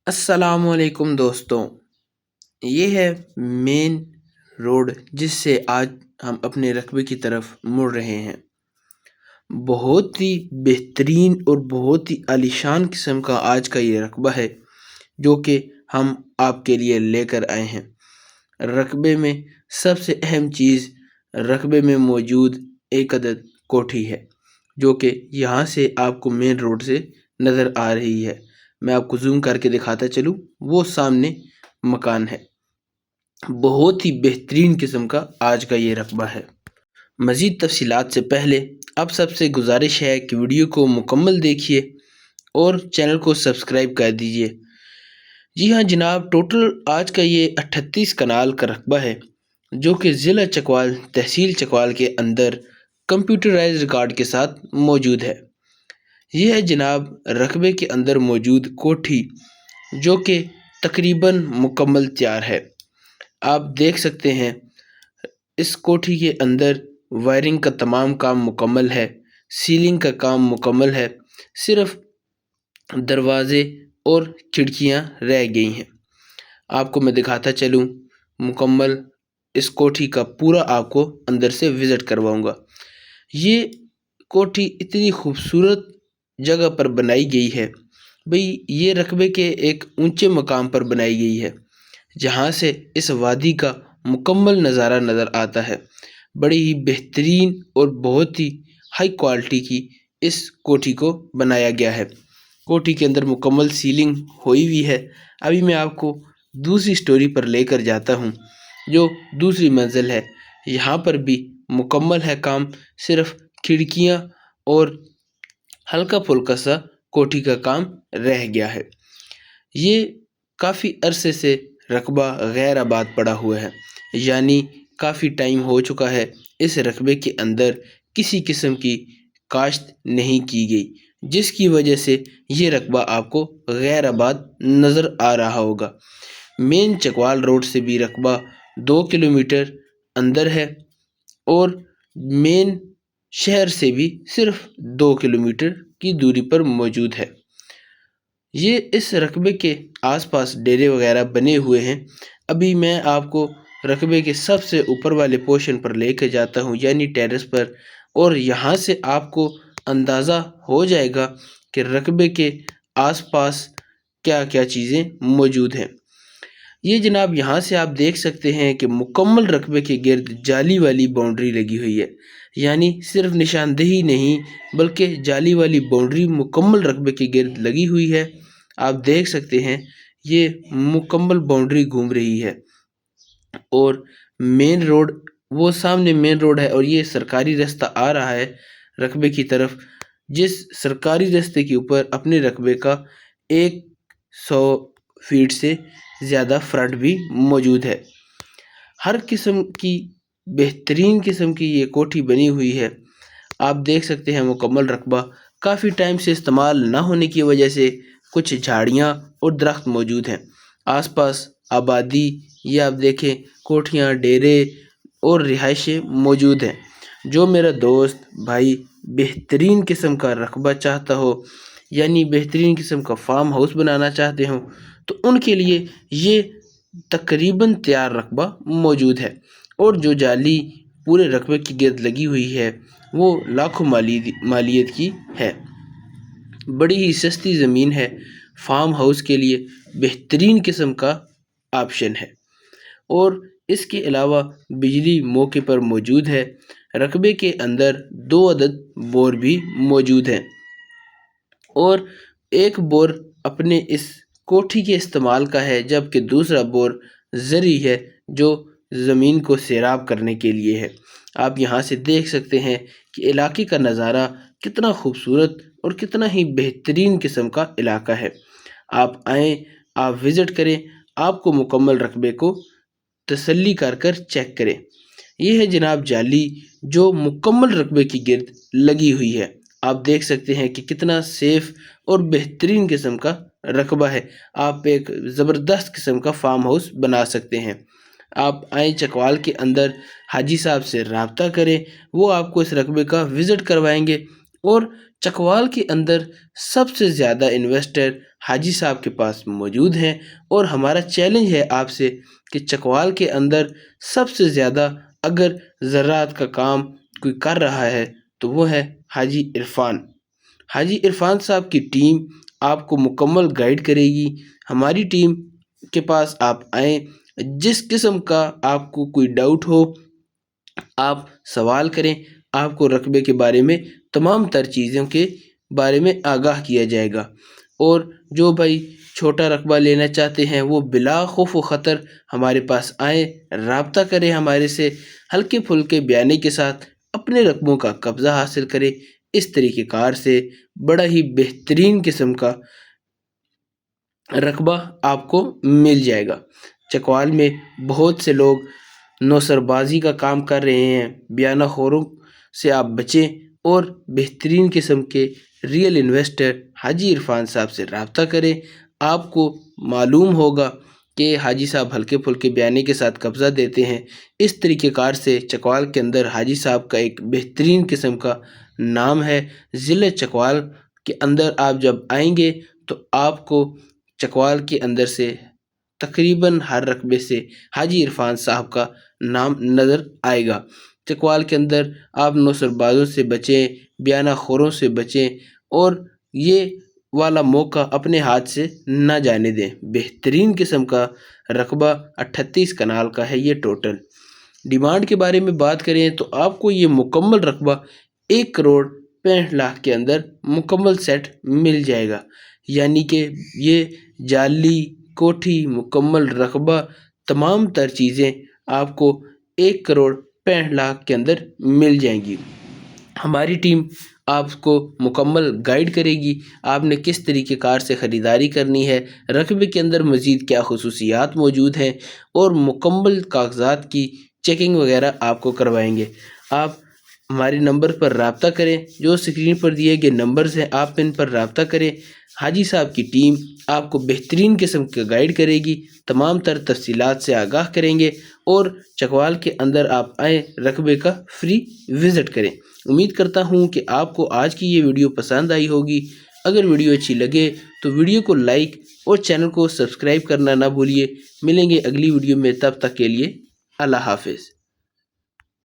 السلام علیکم دوستوں، یہ ہے مین روڈ جس سے آج ہم اپنے رقبے کی طرف مڑ رہے ہیں۔ بہت ہی بہترین اور بہت ہی عالیشان قسم کا آج کا یہ رقبہ ہے جو کہ ہم آپ کے لیے لے کر آئے ہیں۔ رقبے میں سب سے اہم چیز رقبے میں موجود ایک عدد کوٹھی ہے جو کہ یہاں سے آپ کو مین روڈ سے نظر آ رہی ہے۔ میں آپ کو زوم کر کے دکھاتا چلوں، وہ سامنے مکان ہے۔ بہت ہی بہترین قسم کا آج کا یہ رقبہ ہے۔ مزید تفصیلات سے پہلے اب سب سے گزارش ہے کہ ویڈیو کو مکمل دیکھیے اور چینل کو سبسکرائب کر دیجیے۔ جی ہاں جناب، ٹوٹل آج کا یہ 38 کنال کا رقبہ ہے جو کہ ضلع چکوال تحصیل چکوال کے اندر کمپیوٹرائز ریکارڈ کے ساتھ موجود ہے۔ یہ ہے جناب رقبے کے اندر موجود کوٹھی جو کہ تقریباً مکمل تیار ہے۔ آپ دیکھ سکتے ہیں اس کوٹھی کے اندر وائرنگ کا تمام کام مکمل ہے، سیلنگ کا کام مکمل ہے، صرف دروازے اور کھڑکیاں رہ گئی ہیں۔ آپ کو میں دکھاتا چلوں، مکمل اس کوٹھی کا پورا آپ کو اندر سے وزٹ کرواؤں گا۔ یہ کوٹھی اتنی خوبصورت جگہ پر بنائی گئی ہے، بھئی یہ رقبے کے ایک اونچے مقام پر بنائی گئی ہے جہاں سے اس وادی کا مکمل نظارہ نظر آتا ہے۔ بڑی ہی بہترین اور بہت ہی ہائی کوالٹی کی اس کوٹھی کو بنایا گیا ہے۔ کوٹھی کے اندر مکمل سیلنگ ہوئی ہوئی ہے۔ ابھی میں آپ کو دوسری سٹوری پر لے کر جاتا ہوں جو دوسری منزل ہے۔ یہاں پر بھی مکمل ہے کام، صرف کھڑکیاں اور ہلکا پھلکا سا کوٹھی کا کام رہ گیا ہے۔ یہ کافی عرصے سے رقبہ غیر آباد پڑا ہوا ہے، یعنی کافی ٹائم ہو چکا ہے اس رقبے کے اندر کسی قسم کی کاشت نہیں کی گئی، جس کی وجہ سے یہ رقبہ آپ کو غیر آباد نظر آ رہا ہوگا۔ مین چکوال روڈ سے بھی رقبہ 2 کلومیٹر اندر ہے اور مین شہر سے بھی صرف 2 کلومیٹر کی دوری پر موجود ہے۔ یہ اس رقبے کے آس پاس ڈیرے وغیرہ بنے ہوئے ہیں۔ ابھی میں آپ کو رقبے کے سب سے اوپر والے پورشن پر لے کے جاتا ہوں، یعنی ٹیرس پر، اور یہاں سے آپ کو اندازہ ہو جائے گا کہ رقبے کے آس پاس کیا کیا چیزیں موجود ہیں۔ یہ جناب یہاں سے آپ دیکھ سکتے ہیں کہ مکمل رقبے کے گرد جالی والی باؤنڈری لگی ہوئی ہے، یعنی صرف نشاندہی نہیں بلکہ جالی والی باؤنڈری مکمل رقبے کے گرد لگی ہوئی ہے۔ آپ دیکھ سکتے ہیں یہ مکمل باؤنڈری گھوم رہی ہے اور مین روڈ، وہ سامنے مین روڈ ہے اور یہ سرکاری رستہ آ رہا ہے رقبے کی طرف، جس سرکاری رستے کے اوپر اپنے رقبے کا 100 فیٹ سے زیادہ فرنٹ بھی موجود ہے۔ ہر قسم کی بہترین قسم کی یہ کوٹھی بنی ہوئی ہے۔ آپ دیکھ سکتے ہیں مکمل رقبہ کافی ٹائم سے استعمال نہ ہونے کی وجہ سے کچھ جھاڑیاں اور درخت موجود ہیں۔ آس پاس آبادی، یہ آپ دیکھیں کوٹھیاں، ڈیرے اور رہائشیں موجود ہیں۔ جو میرا دوست بھائی بہترین قسم کا رقبہ چاہتا ہو، یعنی بہترین قسم کا فارم ہاؤس بنانا چاہتے ہوں، تو ان کے لیے یہ تقریباً تیار رقبہ موجود ہے۔ اور جو جالی پورے رقبے کی گرد لگی ہوئی ہے وہ لاکھوں مالیت کی ہے۔ بڑی ہی سستی زمین ہے، فارم ہاؤس کے لیے بہترین قسم کا آپشن ہے۔ اور اس کے علاوہ بجلی موقع پر موجود ہے۔ رقبے کے اندر 2 عدد بور بھی موجود ہیں اور ایک بور اپنے اس کوٹھی کے استعمال کا ہے، جبکہ دوسرا بور زرعی ہے جو زمین کو سیراب کرنے کے لیے ہے۔ آپ یہاں سے دیکھ سکتے ہیں کہ علاقے کا نظارہ کتنا خوبصورت اور کتنا ہی بہترین قسم کا علاقہ ہے۔ آپ آئیں، آپ وزٹ کریں، آپ کو مکمل رقبے کو تسلی کر کر چیک کریں۔ یہ ہے جناب جالی جو مکمل رقبے کی گرد لگی ہوئی ہے۔ آپ دیکھ سکتے ہیں کہ کتنا سیف اور بہترین قسم کا رقبہ ہے۔ آپ ایک زبردست قسم کا فارم ہاؤس بنا سکتے ہیں۔ آپ آئیں چکوال کے اندر، حاجی صاحب سے رابطہ کریں، وہ آپ کو اس رقبے کا وزٹ کروائیں گے اور چکوال کے اندر سب سے زیادہ انویسٹر حاجی صاحب کے پاس موجود ہیں، اور ہمارا چیلنج ہے آپ سے کہ چکوال کے اندر سب سے زیادہ اگر زراعت کا کام کوئی کر رہا ہے تو وہ ہے حاجی عرفان۔ حاجی عرفان صاحب کی ٹیم آپ کو مکمل گائیڈ کرے گی۔ ہماری ٹیم کے پاس آپ آئیں، جس قسم کا آپ کو کوئی ڈاؤٹ ہو آپ سوال کریں، آپ کو رقبے کے بارے میں تمام تر چیزوں کے بارے میں آگاہ کیا جائے گا۔ اور جو بھائی چھوٹا رقبہ لینا چاہتے ہیں وہ بلا خوف و خطر ہمارے پاس آئیں، رابطہ کریں ہمارے سے، ہلکے پھلکے بیانے کے ساتھ اپنے رقبوں کا قبضہ حاصل کریں۔ اس طریقہ کار سے بڑا ہی بہترین قسم کا رقبہ آپ کو مل جائے گا۔ چکوال میں بہت سے لوگ نوسر بازی کا کام کر رہے ہیں، بیانہ خوروں سے آپ بچیں اور بہترین قسم کے ریئل انویسٹر حاجی عرفان صاحب سے رابطہ کریں۔ آپ کو معلوم ہوگا کہ حاجی صاحب ہلکے پھلکے بیانے کے ساتھ قبضہ دیتے ہیں۔ اس طریقہ کار سے چکوال کے اندر حاجی صاحب کا ایک بہترین قسم کا نام ہے۔ ضلع چکوال کے اندر آپ جب آئیں گے تو آپ کو چکوال کے اندر سے تقریباً ہر رقبے سے حاجی عرفان صاحب کا نام نظر آئے گا۔ چکوال کے اندر آپ نوسر بازوں سے بچیں، بیانہ خوروں سے بچیں، اور یہ والا موقع اپنے ہاتھ سے نہ جانے دیں۔ بہترین قسم کا رقبہ 38 کنال کا ہے یہ ٹوٹل۔ ڈیمانڈ کے بارے میں بات کریں تو آپ کو یہ مکمل رقبہ 1,65,00,000 کے اندر مکمل سیٹ مل جائے گا، یعنی کہ یہ جالی کوٹھی مکمل رقبہ تمام تر چیزیں آپ کو 1,65,00,000 کے اندر مل جائیں گی۔ ہماری ٹیم آپ کو مکمل گائیڈ کرے گی آپ نے کس طریقہ کار سے خریداری کرنی ہے، رقبے کے اندر مزید کیا خصوصیات موجود ہیں، اور مکمل کاغذات کی چیکنگ وغیرہ آپ کو کروائیں گے۔ آپ ہمارے نمبر پر رابطہ کریں، جو اسکرین پر دیے گئے نمبرز ہیں آپ ان پر رابطہ کریں۔ حاجی صاحب کی ٹیم آپ کو بہترین قسم کا گائیڈ کرے گی، تمام تر تفصیلات سے آگاہ کریں گے، اور چکوال کے اندر آپ آئیں، رقبے کا فری وزٹ کریں۔ امید کرتا ہوں کہ آپ کو آج کی یہ ویڈیو پسند آئی ہوگی۔ اگر ویڈیو اچھی لگے تو ویڈیو کو لائک اور چینل کو سبسکرائب کرنا نہ بھولیے۔ ملیں گے اگلی ویڈیو میں، تب تک کے لیے اللہ حافظ۔